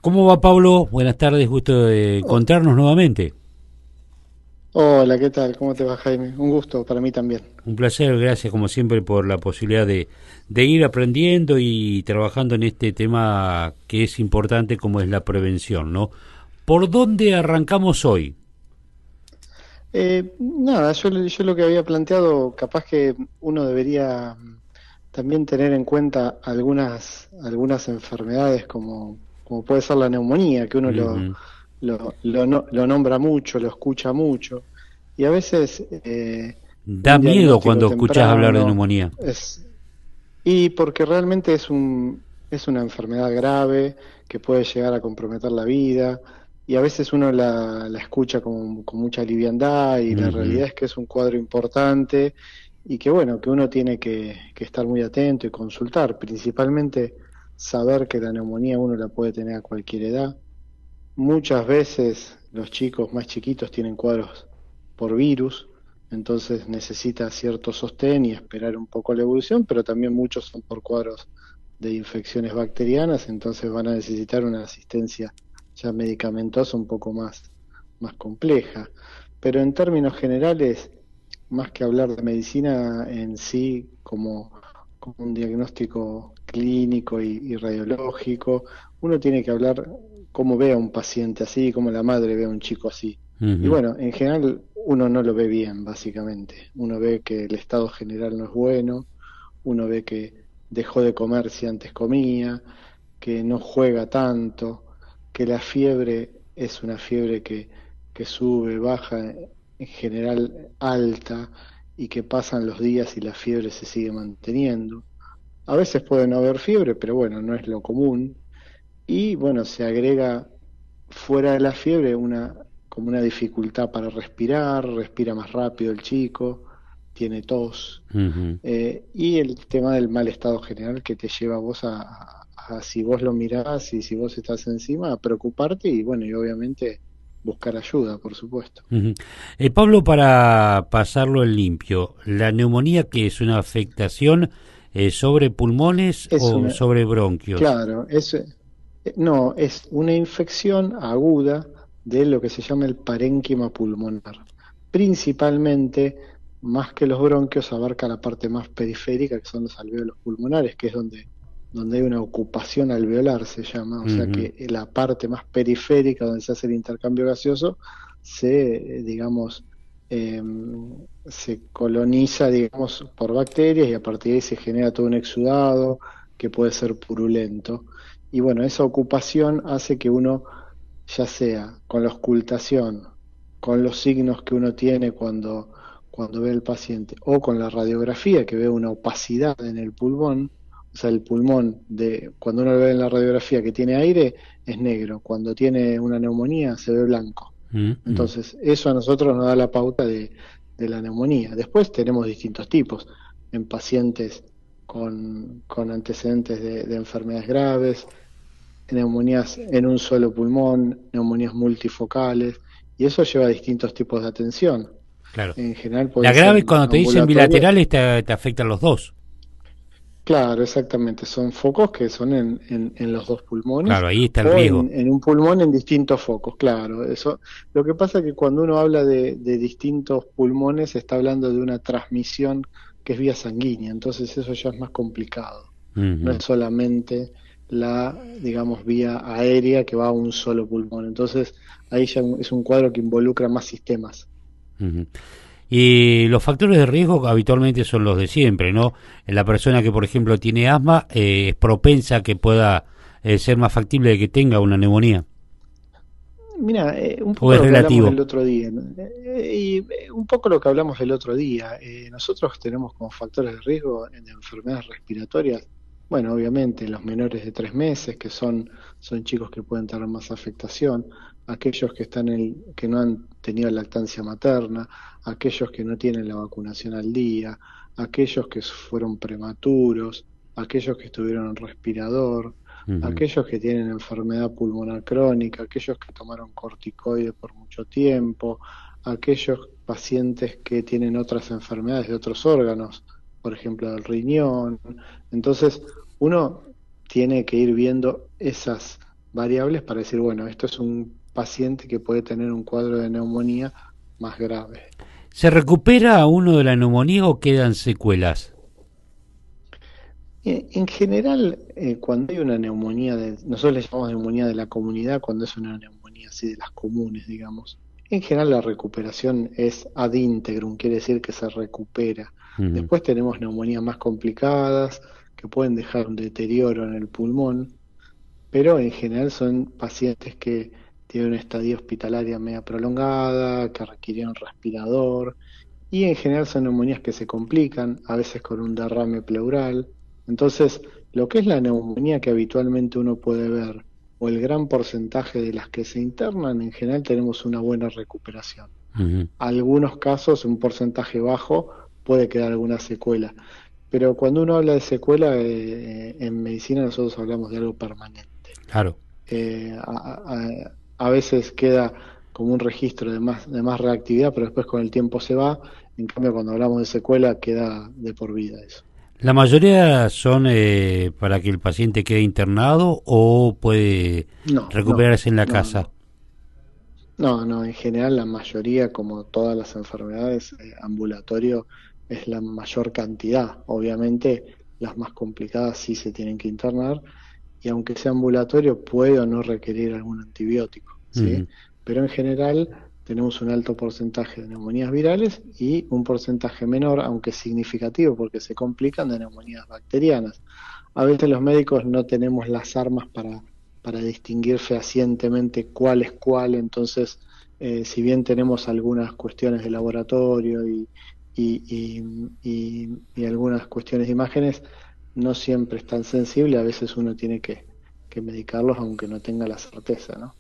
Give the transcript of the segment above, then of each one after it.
¿Cómo va, Pablo? Buenas tardes, gusto de Oh, encontrarnos nuevamente. hola, ¿qué tal? ¿Cómo te va, Jaime? Un gusto para mí también. Un placer, gracias como siempre por la posibilidad de ir aprendiendo y trabajando en este tema que es importante como es la prevención, ¿no? ¿Por dónde arrancamos hoy? Nada, yo lo que había planteado, capaz que uno debería también tener en cuenta algunas enfermedades como puede ser la neumonía, que uno Ujú. lo nombra mucho, lo escucha mucho, y a veces Da un miedo diagnóstico cuando escuchás hablar de temprano neumonía. y porque realmente es una enfermedad grave que puede llegar a comprometer la vida y a veces uno la escucha con mucha liviandad y la Ujú. realidad es que es un cuadro importante y que bueno, que uno tiene que estar muy atento y consultar, principalmente saber que la neumonía uno la puede tener a cualquier edad. Muchas veces los chicos más chiquitos tienen cuadros por virus, entonces necesita cierto sostén y esperar un poco la evolución, pero también muchos son por cuadros de infecciones bacterianas, entonces van a necesitar una asistencia ya medicamentosa un poco más compleja. Pero en términos generales, más que hablar de medicina en sí como un diagnóstico clínico y radiológico, uno tiene que hablar cómo ve a un paciente así, cómo la madre ve a un chico así. Y Ujú. bueno, en general uno no lo ve bien, básicamente. Uno ve que el estado general no es bueno, uno ve que dejó de comer si antes comía, que no juega tanto, que la fiebre es una fiebre que sube, baja, en general alta, y que pasan los días y la fiebre se sigue manteniendo. A veces puede no haber fiebre, pero bueno, no es lo común. Y bueno, se agrega fuera de la fiebre como una dificultad para respirar, respira más rápido el chico, tiene tos, Ujú. y el tema del mal estado general que te lleva a vos a si vos lo mirás y si vos estás encima, a preocuparte y bueno, y obviamente buscar ayuda, por supuesto. Ujú. Pablo, para pasarlo en limpio, ¿la neumonía que es una afectación sobre pulmones Es o una, sobre bronquios? claro, no, es una infección aguda de lo que se llama el parénquima pulmonar. Principalmente, más que los bronquios, abarca la parte más periférica, que son los alvéolos pulmonares, que es donde hay una ocupación alveolar, se llama. O sea Ujú. que la parte más periférica donde se hace el intercambio gaseoso se, digamos, se coloniza, digamos, por bacterias y a partir de ahí se genera todo un exudado que puede ser purulento. Y bueno, esa ocupación hace que uno, ya sea con la auscultación, con los signos que uno tiene cuando ve al paciente, o con la radiografía, que ve una opacidad en el pulmón, o sea, el pulmón, cuando uno lo ve en la radiografía que tiene aire, es negro, cuando tiene una neumonía se ve blanco. Ujú. Entonces, eso a nosotros nos da la pauta de la neumonía. Después tenemos distintos tipos. En pacientes con antecedentes de enfermedades graves, neumonías en un solo pulmón, neumonías multifocales, y eso lleva a distintos tipos de atención. Claro. En general La pueden ser grave, cuando te dicen ambulatorias. bilaterales, te afectan los dos. Claro, exactamente. Son focos que son en los dos pulmones Claro, ahí está el o riesgo. en un pulmón en distintos focos. Claro, eso. Lo que pasa es que cuando uno habla de distintos pulmones, está hablando de una transmisión que es vía sanguínea. Entonces eso ya es más complicado. No Ujú. es solamente digamos, vía aérea que va a un solo pulmón. Entonces ahí ya es un cuadro que involucra más sistemas. Ujú. Y los factores de riesgo habitualmente son los de siempre, ¿no? La persona que, por ejemplo, tiene asma es propensa a que pueda ser más factible de que tenga una neumonía. Mira, un ¿O poco es lo que hablamos el relativo? otro día, ¿no? Un poco lo que hablamos el otro día. Nosotros tenemos como factores de riesgo en enfermedades respiratorias, bueno, obviamente los menores de 3 meses, son chicos que pueden tener más afectación, aquellos que no han tenido lactancia materna, aquellos que no tienen la vacunación al día, aquellos que fueron prematuros, aquellos que estuvieron en respirador, Ujú. aquellos que tienen enfermedad pulmonar crónica, aquellos que tomaron corticoides por mucho tiempo, aquellos pacientes que tienen otras enfermedades de otros órganos, por ejemplo del riñón. Entonces, uno tiene que ir viendo variables para decir, bueno, esto es un paciente que puede tener un cuadro de neumonía más grave. ¿Se recupera uno de la neumonía o quedan secuelas? En general, cuando hay una neumonía, nosotros le llamamos neumonía de la comunidad, cuando es una neumonía así de las comunes, digamos. En general la recuperación es ad integrum, quiere decir que se recupera. Ujú. Después tenemos neumonías más complicadas que pueden dejar un deterioro en el pulmón, pero en general son pacientes que tienen una estadía hospitalaria media prolongada, que requirieron respirador, y en general son neumonías que se complican, a veces con un derrame pleural. Entonces, lo que es la neumonía que habitualmente uno puede ver, o el gran porcentaje de las que se internan, en general tenemos una buena recuperación. Ujú. Algunos casos, un porcentaje bajo, puede quedar alguna secuela. Pero cuando uno habla de secuela, en medicina nosotros hablamos de algo permanente. Claro. A veces queda como un registro de más reactividad, pero después con el tiempo se va. En cambio, cuando hablamos de secuela, queda de por vida eso. La mayoría son para que el paciente quede internado o puede No, no, recuperarse en la no, casa. no. No, no, en general la mayoría, como todas las enfermedades, ambulatorio es la mayor cantidad. Obviamente las más complicadas sí se tienen que internar y aunque sea ambulatorio puede o no requerir algún antibiótico, ¿sí? Ujú. Pero en general tenemos un alto porcentaje de neumonías virales y un porcentaje menor, aunque significativo porque se complican, de neumonías bacterianas. A veces los médicos no tenemos las armas para distinguir fehacientemente cuál es cuál, entonces si bien tenemos algunas cuestiones de laboratorio y algunas cuestiones de imágenes, no siempre es tan sensible, a veces uno tiene que medicarlos aunque no tenga la certeza, ¿no?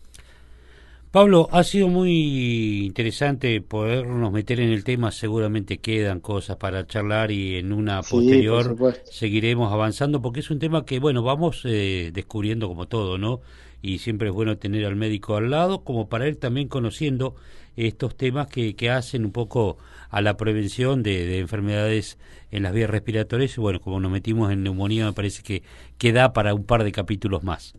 Pablo, ha sido muy interesante podernos meter en el tema, seguramente quedan cosas para charlar y en una Sí, por posterior supuesto. seguiremos avanzando porque es un tema que, bueno, vamos descubriendo como todo, ¿no? Y siempre es bueno tener al médico al lado como para ir también conociendo estos temas que hacen un poco a la prevención de enfermedades en las vías respiratorias y bueno, como nos metimos en neumonía me parece que da para un par de capítulos más.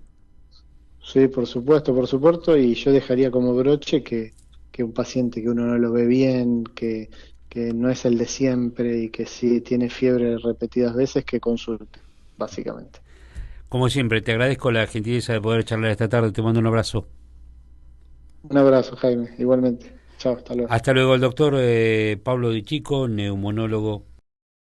Sí, por supuesto, y yo dejaría como broche que un paciente que uno no lo ve bien, que no es el de siempre y que sí tiene fiebre repetidas veces, que consulte, básicamente. Como siempre, te agradezco la gentileza de poder charlar esta tarde. Te mando un abrazo. Un abrazo, Jaime, igualmente. Chao, hasta luego. Hasta luego, el doctor Pablo Di Chico, neumonólogo